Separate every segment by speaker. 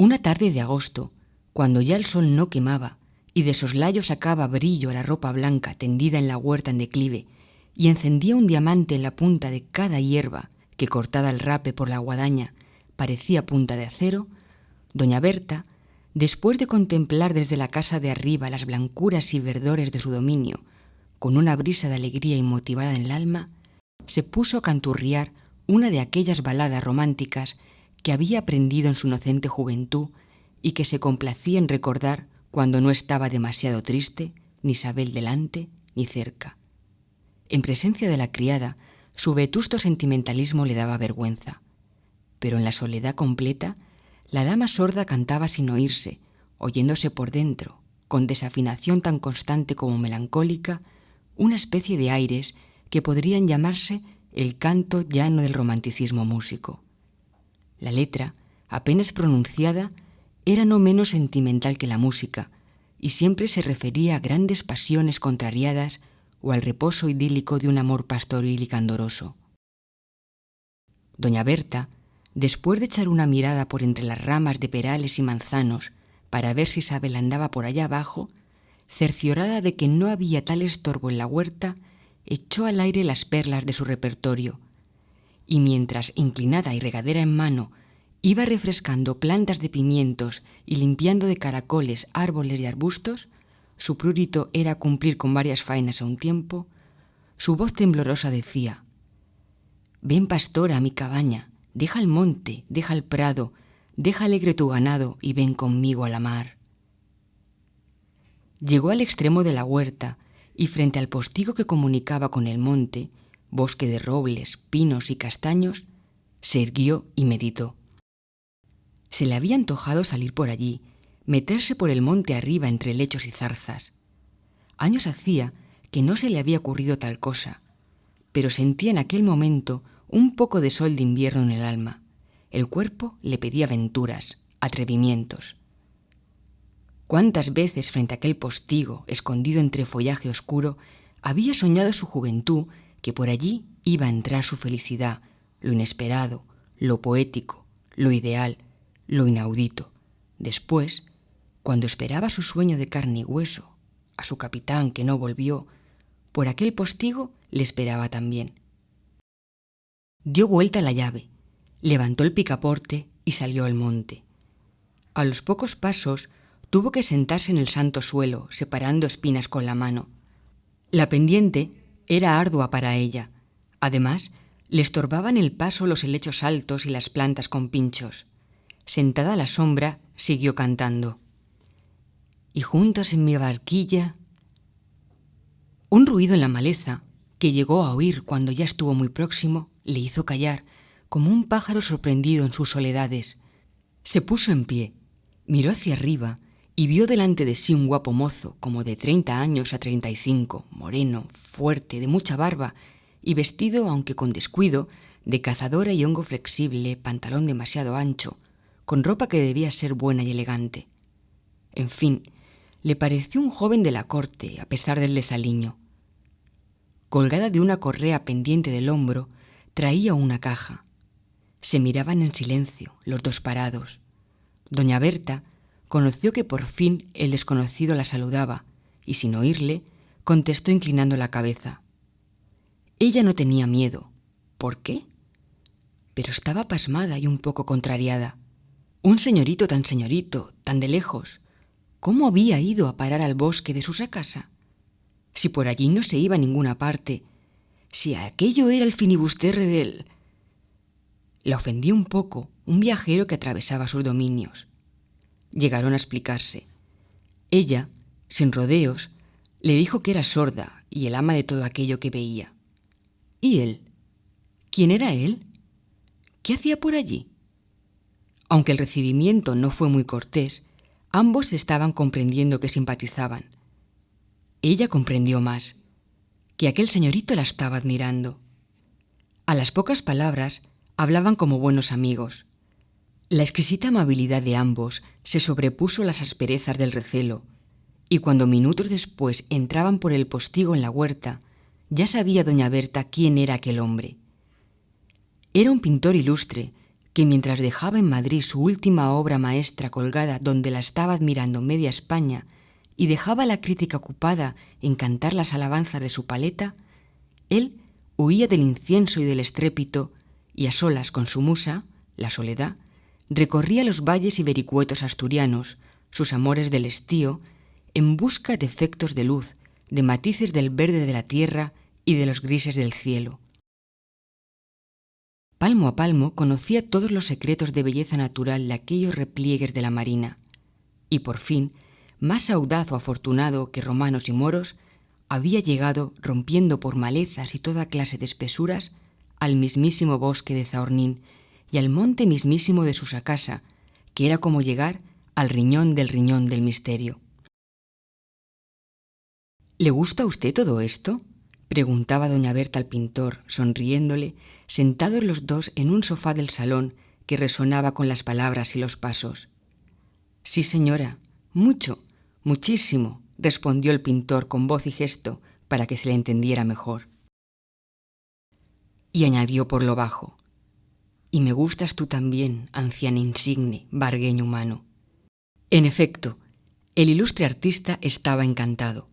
Speaker 1: Una tarde de agosto, cuando ya el sol no quemaba y de soslayo sacaba brillo a la ropa blanca tendida en la huerta en declive y encendía un diamante en la punta de cada hierba que, cortada al rape por la guadaña, parecía punta de acero, doña Berta, después de contemplar desde la casa de arriba las blancuras y verdores de su dominio, con una brisa de alegría inmotivada en el alma, se puso a canturriar una de aquellas baladas románticas que había aprendido en su inocente juventud y que se complacía en recordar cuando no estaba demasiado triste, ni Isabel delante ni cerca. En presencia de la criada, su vetusto sentimentalismo le daba vergüenza, pero en la soledad completa, la dama sorda cantaba sin oírse, oyéndose por dentro, con desafinación tan constante como melancólica, una especie de aires que podrían llamarse el canto llano del romanticismo músico. La letra, apenas pronunciada, era no menos sentimental que la música, y siempre se refería a grandes pasiones contrariadas o al reposo idílico de un amor pastoril y candoroso. Doña Berta, después de echar una mirada por entre las ramas de perales y manzanos para ver si Isabel andaba por allá abajo, cerciorada de que no había tal estorbo en la huerta, echó al aire las perlas de su repertorio, y mientras, inclinada y regadera en mano, iba refrescando plantas de pimientos y limpiando de caracoles árboles y arbustos, su prurito era cumplir con varias faenas a un tiempo, su voz temblorosa decía: «Ven, pastora, a mi cabaña, deja el monte, deja el prado, deja alegre tu ganado y ven conmigo a la mar». Llegó al extremo de la huerta y frente al postigo que comunicaba con el monte, bosque de robles, pinos y castaños, se irguió y meditó. Se le había antojado salir por allí, meterse por el monte arriba entre lechos y zarzas. Años hacía que no se le había ocurrido tal cosa, pero sentía en aquel momento un poco de sol de invierno en el alma. El cuerpo le pedía aventuras, atrevimientos. ¿Cuántas veces frente a aquel postigo, escondido entre follaje oscuro, había soñado su juventud que por allí iba a entrar su felicidad, lo inesperado, lo poético, lo ideal, lo inaudito? Después, cuando esperaba su sueño de carne y hueso, a su capitán que no volvió, por aquel postigo le esperaba también. Dio vuelta a la llave, levantó el picaporte y salió al monte. A los pocos pasos tuvo que sentarse en el santo suelo, separando espinas con la mano. La pendiente era ardua para ella. Además, le estorbaban el paso los helechos altos y las plantas con pinchos. Sentada a la sombra, siguió cantando. Y juntos en mi barquilla... Un ruido en la maleza, que llegó a oír cuando ya estuvo muy próximo, le hizo callar, como un pájaro sorprendido en sus soledades. Se puso en pie, miró hacia arriba y vio delante de sí un guapo mozo, como de 30 años a 35, moreno, fuerte, de mucha barba, y vestido, aunque con descuido, de cazadora y hongo flexible, pantalón demasiado ancho, con ropa que debía ser buena y elegante. En fin, le pareció un joven de la corte, a pesar del desaliño. Colgada de una correa pendiente del hombro, traía una caja. Se miraban en silencio, los dos parados. Doña Berta conoció que por fin el desconocido la saludaba y, sin oírle, contestó inclinando la cabeza. Ella no tenía miedo. ¿Por qué? Pero estaba pasmada y un poco contrariada. Un señorito, tan de lejos, ¿cómo había ido a parar al bosque de su casa? Si por allí no se iba a ninguna parte, si aquello era el finibusterre del... La ofendía un poco un viajero que atravesaba sus dominios. Llegaron a explicarse. Ella, sin rodeos, le dijo que era sorda y el ama de todo aquello que veía. ¿Y él? ¿Quién era él? ¿Qué hacía por allí? Aunque el recibimiento no fue muy cortés, ambos estaban comprendiendo que simpatizaban. Ella comprendió más, que aquel señorito la estaba admirando. A las pocas palabras hablaban como buenos amigos. La exquisita amabilidad de ambos se sobrepuso a las asperezas del recelo, y cuando minutos después entraban por el postigo en la huerta, ya sabía doña Berta quién era aquel hombre. Era un pintor ilustre, que mientras dejaba en Madrid su última obra maestra colgada donde la estaba admirando media España y dejaba a la crítica ocupada en cantar las alabanzas de su paleta, él huía del incienso y del estrépito y a solas con su musa, la soledad, recorría los valles y vericuetos asturianos, sus amores del estío, en busca de efectos de luz, de matices del verde de la tierra y de los grises del cielo. Palmo a palmo conocía todos los secretos de belleza natural de aquellos repliegues de la marina, y por fin, más audaz o afortunado que romanos y moros, había llegado, rompiendo por malezas y toda clase de espesuras, al mismísimo bosque de Zaornín y al monte mismísimo de Susacasa, que era como llegar al riñón del misterio. ¿Le gusta a usted todo esto?, preguntaba doña Berta al pintor, sonriéndole, sentados los dos en un sofá del salón que resonaba con las palabras y los pasos. Sí, señora, mucho, muchísimo, respondió el pintor con voz y gesto para que se le entendiera mejor. Y añadió por lo bajo: y me gustas tú también, anciana insigne, vargueño humano. En efecto, el ilustre artista estaba encantado.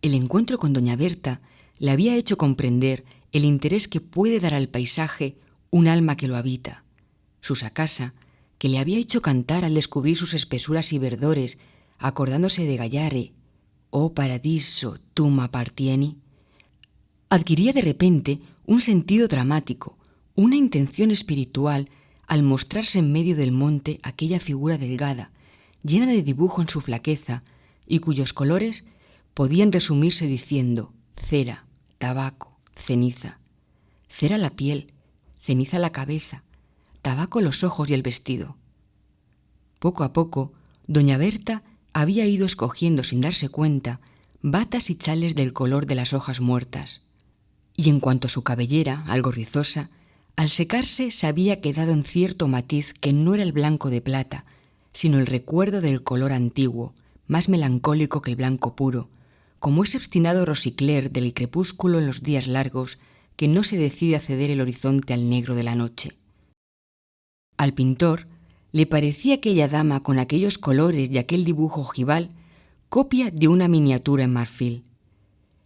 Speaker 1: El encuentro con doña Berta le había hecho comprender el interés que puede dar al paisaje un alma que lo habita. Susacasa, que le había hecho cantar al descubrir sus espesuras y verdores, acordándose de Gallare, «Oh paradiso, tu m'appartieni», adquiría de repente un sentido dramático, una intención espiritual al mostrarse en medio del monte aquella figura delgada, llena de dibujo en su flaqueza, y cuyos colores podían resumirse diciendo cera, tabaco, ceniza. Cera la piel, ceniza la cabeza, tabaco los ojos y el vestido. Poco a poco, doña Berta había ido escogiendo sin darse cuenta batas y chales del color de las hojas muertas. Y en cuanto a su cabellera, algo rizosa, al secarse se había quedado en cierto matiz que no era el blanco de plata, sino el recuerdo del color antiguo, más melancólico que el blanco puro, como ese obstinado rosicler del crepúsculo en los días largos que no se decide a ceder el horizonte al negro de la noche. Al pintor le parecía aquella dama con aquellos colores y aquel dibujo ojival copia de una miniatura en marfil.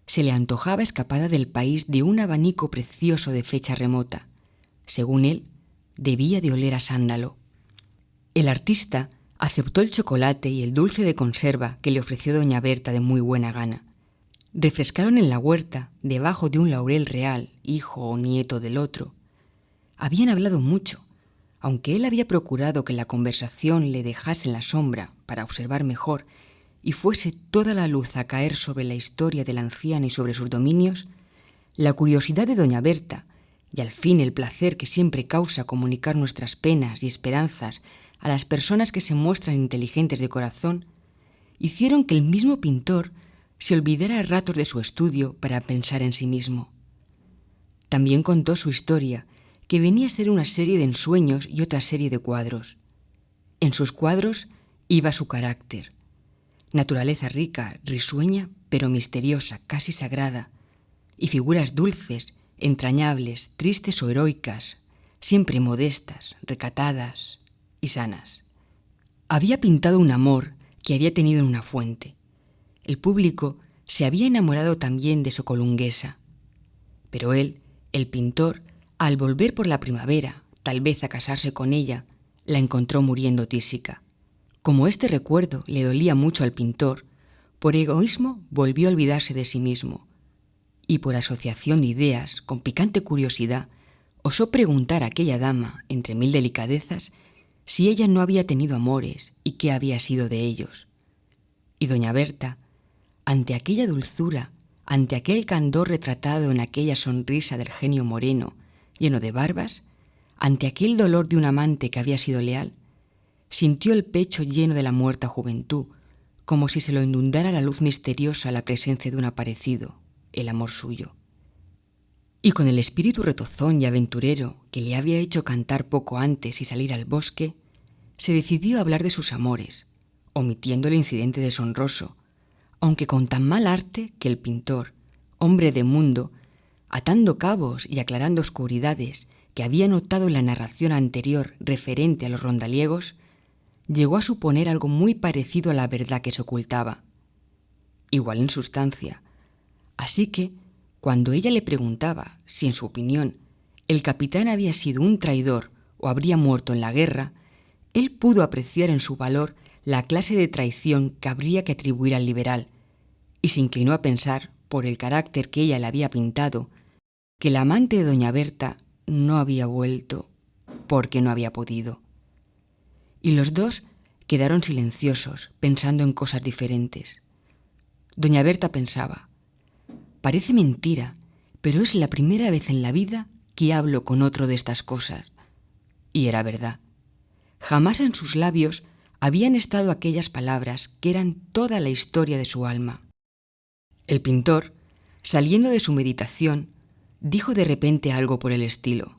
Speaker 1: Se le antojaba escapada del país de un abanico precioso de fecha remota. Según él, debía de oler a sándalo. El artista aceptó el chocolate y el dulce de conserva que le ofreció doña Berta de muy buena gana. Refrescaron en la huerta, debajo de un laurel real, hijo o nieto del otro. Habían hablado mucho, aunque él había procurado que la conversación le dejase en la sombra para observar mejor y fuese toda la luz a caer sobre la historia de la anciana y sobre sus dominios. La curiosidad de doña Berta, y al fin el placer que siempre causa comunicar nuestras penas y esperanzas a las personas que se muestran inteligentes de corazón, hicieron que el mismo pintor se olvidara a ratos de su estudio para pensar en sí mismo. También contó su historia, que venía a ser una serie de ensueños y otra serie de cuadros. En sus cuadros iba su carácter. Naturaleza rica, risueña, pero misteriosa, casi sagrada, y figuras dulces, entrañables, tristes o heroicas, siempre modestas, recatadas y sanas. Había pintado un amor que había tenido en una fuente. El público se había enamorado también de Socolunguesa, pero él, el pintor, al volver por la primavera, tal vez a casarse con ella, la encontró muriendo tísica. Como este recuerdo le dolía mucho al pintor, por egoísmo volvió a olvidarse de sí mismo, y por asociación de ideas, con picante curiosidad, osó preguntar a aquella dama, entre mil delicadezas, si ella no había tenido amores y qué había sido de ellos. Y doña Berta, ante aquella dulzura, ante aquel candor retratado en aquella sonrisa del genio moreno, lleno de barbas, ante aquel dolor de un amante que había sido leal, sintió el pecho lleno de la muerta juventud, como si se lo inundara la luz misteriosa a la presencia de un aparecido, el amor suyo. Y con el espíritu retozón y aventurero que le había hecho cantar poco antes y salir al bosque, se decidió a hablar de sus amores, omitiendo el incidente deshonroso, aunque con tan mal arte que el pintor, hombre de mundo, atando cabos y aclarando oscuridades que había notado en la narración anterior referente a los rondaliegos, llegó a suponer algo muy parecido a la verdad que se ocultaba, igual en sustancia. Así que, cuando ella le preguntaba si, en su opinión, el capitán había sido un traidor o habría muerto en la guerra, él pudo apreciar en su valor la clase de traición que habría que atribuir al liberal, y se inclinó a pensar, por el carácter que ella le había pintado, que la amante de doña Berta no había vuelto porque no había podido. Y los dos quedaron silenciosos, pensando en cosas diferentes. Doña Berta pensaba: parece mentira, pero es la primera vez en la vida que hablo con otro de estas cosas. Y era verdad. Jamás en sus labios habían estado aquellas palabras que eran toda la historia de su alma. El pintor, saliendo de su meditación, dijo de repente algo por el estilo: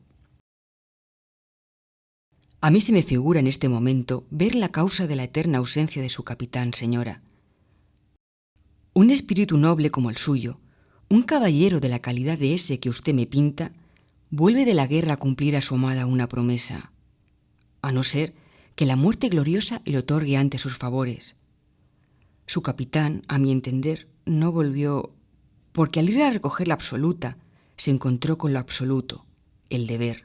Speaker 1: a mí se me figura en este momento ver la causa de la eterna ausencia de su capitán, señora. Un espíritu noble como el suyo, un caballero de la calidad de ese que usted me pinta, vuelve de la guerra a cumplir a su amada una promesa, a no ser que la muerte gloriosa le otorgue antes sus favores. Su capitán, a mi entender, no volvió, porque al ir a recoger la absoluta, se encontró con lo absoluto, el deber.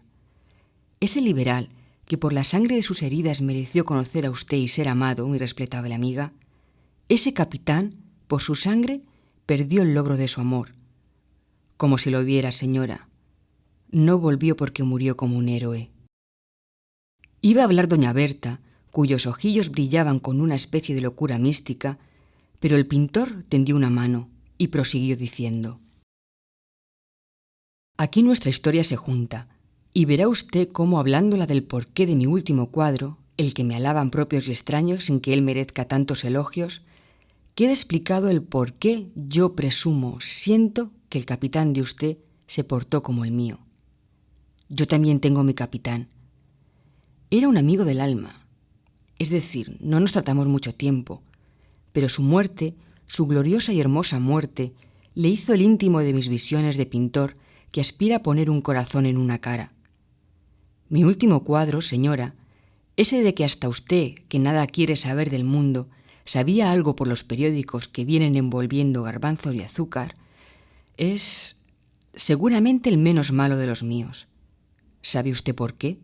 Speaker 1: Ese liberal, que por la sangre de sus heridas mereció conocer a usted y ser amado, mi respetable amiga, ese capitán, por su sangre, perdió el logro de su amor. Como si lo viera, señora, no volvió porque murió como un héroe. Iba a hablar doña Berta, cuyos ojillos brillaban con una especie de locura mística, pero el pintor tendió una mano y prosiguió diciendo: aquí nuestra historia se junta, y verá usted cómo, hablándola del porqué de mi último cuadro, el que me alaban propios y extraños sin que él merezca tantos elogios, queda explicado el por qué yo presumo, siento que el capitán de usted se portó como el mío. Yo también tengo mi capitán. Era un amigo del alma, es decir, no nos tratamos mucho tiempo, pero su muerte, su gloriosa y hermosa muerte, le hizo el íntimo de mis visiones de pintor que aspira a poner un corazón en una cara. Mi último cuadro, señora, ese de que hasta usted, que nada quiere saber del mundo, sabía algo por los periódicos que vienen envolviendo garbanzos y azúcar, es seguramente el menos malo de los míos. ¿Sabe usted por qué?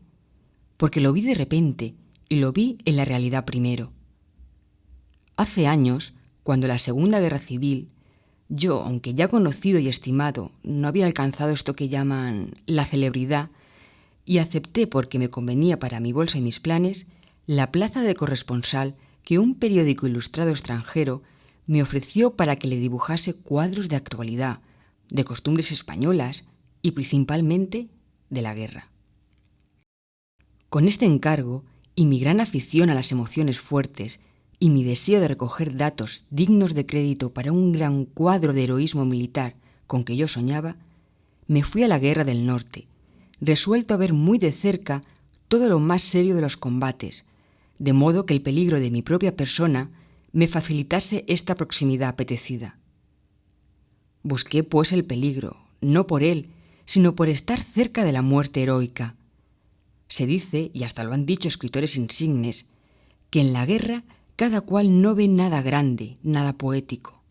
Speaker 1: Porque lo vi de repente y lo vi en la realidad primero. Hace años, cuando la Segunda Guerra Civil, yo, aunque ya conocido y estimado, no había alcanzado esto que llaman la celebridad, y acepté, porque me convenía para mi bolsa y mis planes, la plaza de corresponsal que un periódico ilustrado extranjero me ofreció para que le dibujase cuadros de actualidad, de costumbres españolas y principalmente de la guerra. Con este encargo y mi gran afición a las emociones fuertes y mi deseo de recoger datos dignos de crédito para un gran cuadro de heroísmo militar con que yo soñaba, me fui a la Guerra del Norte, resuelto a ver muy de cerca todo lo más serio de los combates, de modo que el peligro de mi propia persona me facilitase esta proximidad apetecida. Busqué, pues, el peligro, no por él, sino por estar cerca de la muerte heroica. Se dice, y hasta lo han dicho escritores insignes, que en la guerra cada cual no ve nada grande, nada poético.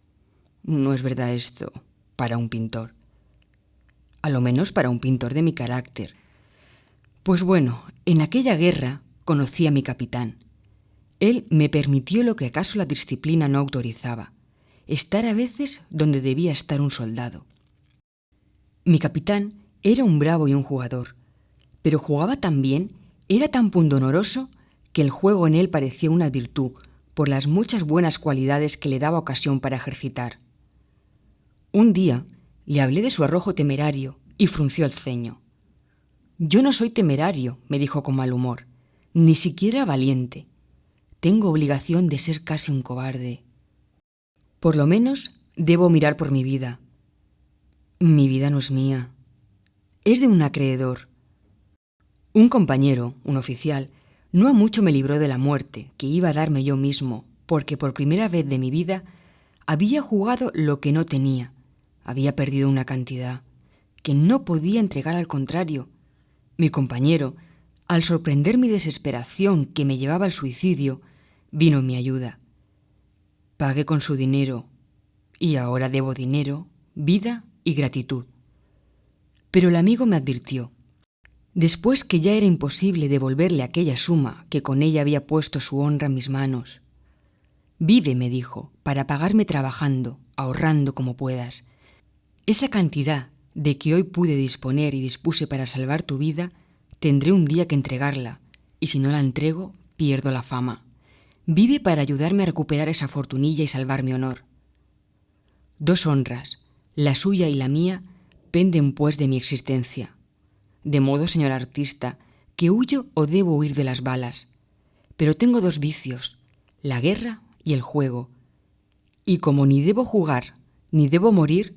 Speaker 1: No es verdad esto para un pintor. A lo menos para un pintor de mi carácter. Pues bueno, en aquella guerra conocí a mi capitán. Él me permitió lo que acaso la disciplina no autorizaba, estar a veces donde debía estar un soldado. Mi capitán era un bravo y un jugador, pero jugaba tan bien, era tan pundonoroso, que el juego en él parecía una virtud por las muchas buenas cualidades que le daba ocasión para ejercitar. Un día le hablé de su arrojo temerario y frunció el ceño. «Yo no soy temerario», me dijo con mal humor, «ni siquiera valiente. Tengo obligación de ser casi un cobarde. Por lo menos debo mirar por mi vida. Mi vida no es mía, es de un acreedor. Un compañero, un oficial, no ha mucho me libró de la muerte que iba a darme yo mismo, porque por primera vez de mi vida había jugado lo que no tenía, había perdido una cantidad que no podía entregar al contrario, Mi compañero, al sorprender mi desesperación que me llevaba al suicidio, vino en mi ayuda. Pagué con su dinero, y ahora debo dinero, vida y gratitud. Pero el amigo me advirtió. Después que ya era imposible devolverle aquella suma que con ella había puesto su honra en mis manos. Vive, me dijo, para pagarme trabajando, ahorrando como puedas. Esa cantidad de que hoy pude disponer y dispuse para salvar tu vida, tendré un día que entregarla, y si no la entrego, pierdo la fama. Vive para ayudarme a recuperar esa fortunilla y salvar mi honor. 2 honras, la suya y la mía, penden pues de mi existencia. De modo, señor artista, que huyo o debo huir de las balas. Pero tengo 2 vicios, la guerra y el juego. Y como ni debo jugar, ni debo morir,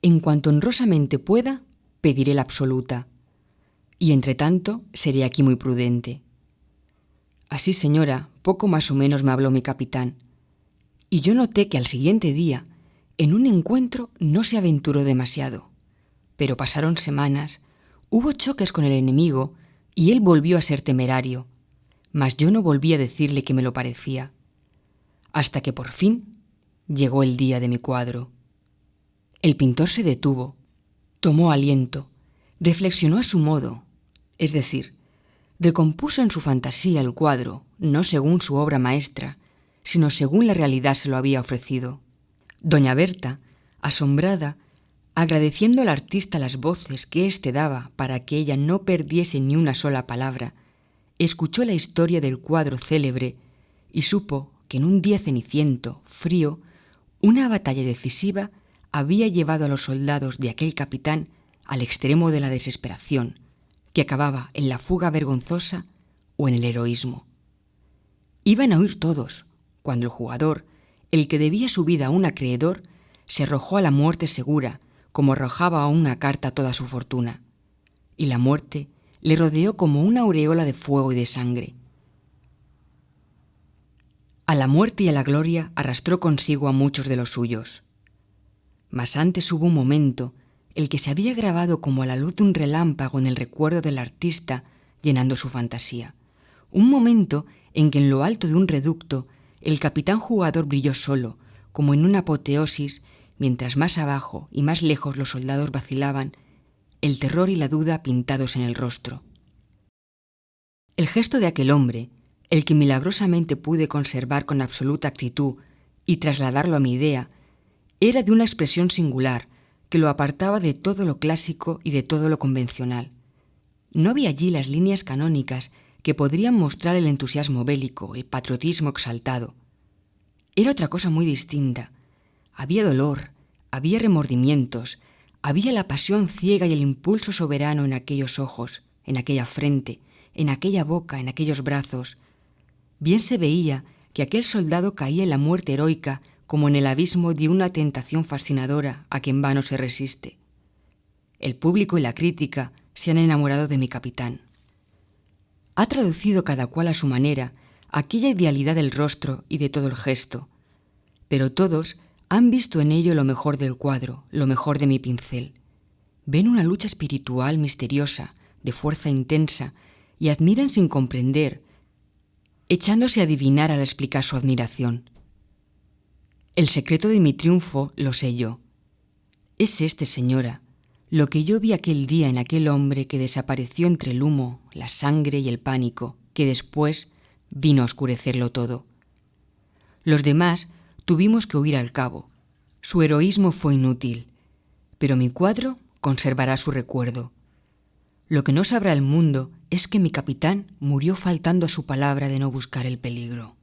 Speaker 1: en cuanto honrosamente pueda, pediré la absoluta. Y entre tanto, seré aquí muy prudente. Así, señora, poco más o menos me habló mi capitán. Y yo noté que al siguiente día, en un encuentro, no se aventuró demasiado. Pero pasaron semanas, hubo choques con el enemigo y él volvió a ser temerario. Mas yo no volví a decirle que me lo parecía. Hasta que por fin llegó el día de mi cuadro. El pintor se detuvo, tomó aliento, reflexionó a su modo, es decir, recompuso en su fantasía el cuadro, no según su obra maestra, sino según la realidad se lo había ofrecido. Doña Berta, asombrada, agradeciendo al artista las voces que éste daba para que ella no perdiese ni una sola palabra, escuchó la historia del cuadro célebre y supo que en un día ceniciento, frío, una batalla decisiva había llevado a los soldados de aquel capitán al extremo de la desesperación, que acababa en la fuga vergonzosa o en el heroísmo. Iban a huir todos, cuando el jugador, el que debía su vida a un acreedor, se arrojó a la muerte segura, como arrojaba a una carta toda su fortuna, y la muerte le rodeó como una aureola de fuego y de sangre. A la muerte y a la gloria arrastró consigo a muchos de los suyos. Mas antes hubo un momento, el que se había grabado como a la luz de un relámpago en el recuerdo del artista, llenando su fantasía. Un momento en que en lo alto de un reducto el capitán jugador brilló solo, como en una apoteosis, mientras más abajo y más lejos los soldados vacilaban, el terror y la duda pintados en el rostro. El gesto de aquel hombre, el que milagrosamente pude conservar con absoluta actitud y trasladarlo a mi idea, era de una expresión singular que lo apartaba de todo lo clásico y de todo lo convencional. No había allí las líneas canónicas que podrían mostrar el entusiasmo bélico, el patriotismo exaltado. Era otra cosa muy distinta. Había dolor, había remordimientos, había la pasión ciega y el impulso soberano en aquellos ojos, en aquella frente, en aquella boca, en aquellos brazos. Bien se veía que aquel soldado caía en la muerte heroica como en el abismo de una tentación fascinadora a que en vano se resiste. El público y la crítica se han enamorado de mi capitán. Ha traducido cada cual a su manera aquella idealidad del rostro y de todo el gesto, pero todos han visto en ello lo mejor del cuadro, lo mejor de mi pincel. Ven una lucha espiritual misteriosa, de fuerza intensa, y admiran sin comprender, echándose a adivinar al explicar su admiración. El secreto de mi triunfo lo sé yo. Es este, señora, lo que yo vi aquel día en aquel hombre que desapareció entre el humo, la sangre y el pánico, que después vino a oscurecerlo todo. Los demás tuvimos que huir al cabo. Su heroísmo fue inútil, pero mi cuadro conservará su recuerdo. Lo que no sabrá el mundo es que mi capitán murió faltando a su palabra de no buscar el peligro.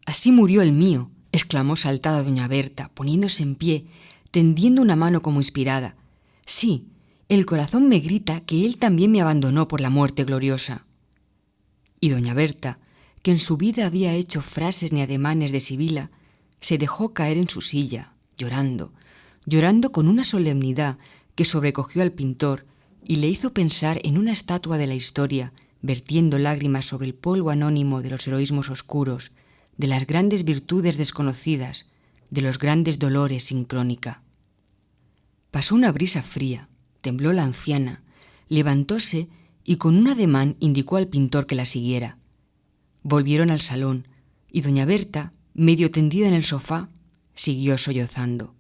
Speaker 1: Así murió el mío, exclamó saltada doña Berta, poniéndose en pie, tendiendo una mano como inspirada. Sí, el corazón me grita que él también me abandonó por la muerte gloriosa. Y doña Berta, que en su vida había hecho frases ni ademanes de sibila, se dejó caer en su silla, llorando, llorando con una solemnidad que sobrecogió al pintor y le hizo pensar en una estatua de la historia, vertiendo lágrimas sobre el polvo anónimo de los heroísmos oscuros, de las grandes virtudes desconocidas, de los grandes dolores sin crónica. Pasó una brisa fría, tembló la anciana, levantóse y con un ademán indicó al pintor que la siguiera. Volvieron al salón y doña Berta, medio tendida en el sofá, siguió sollozando.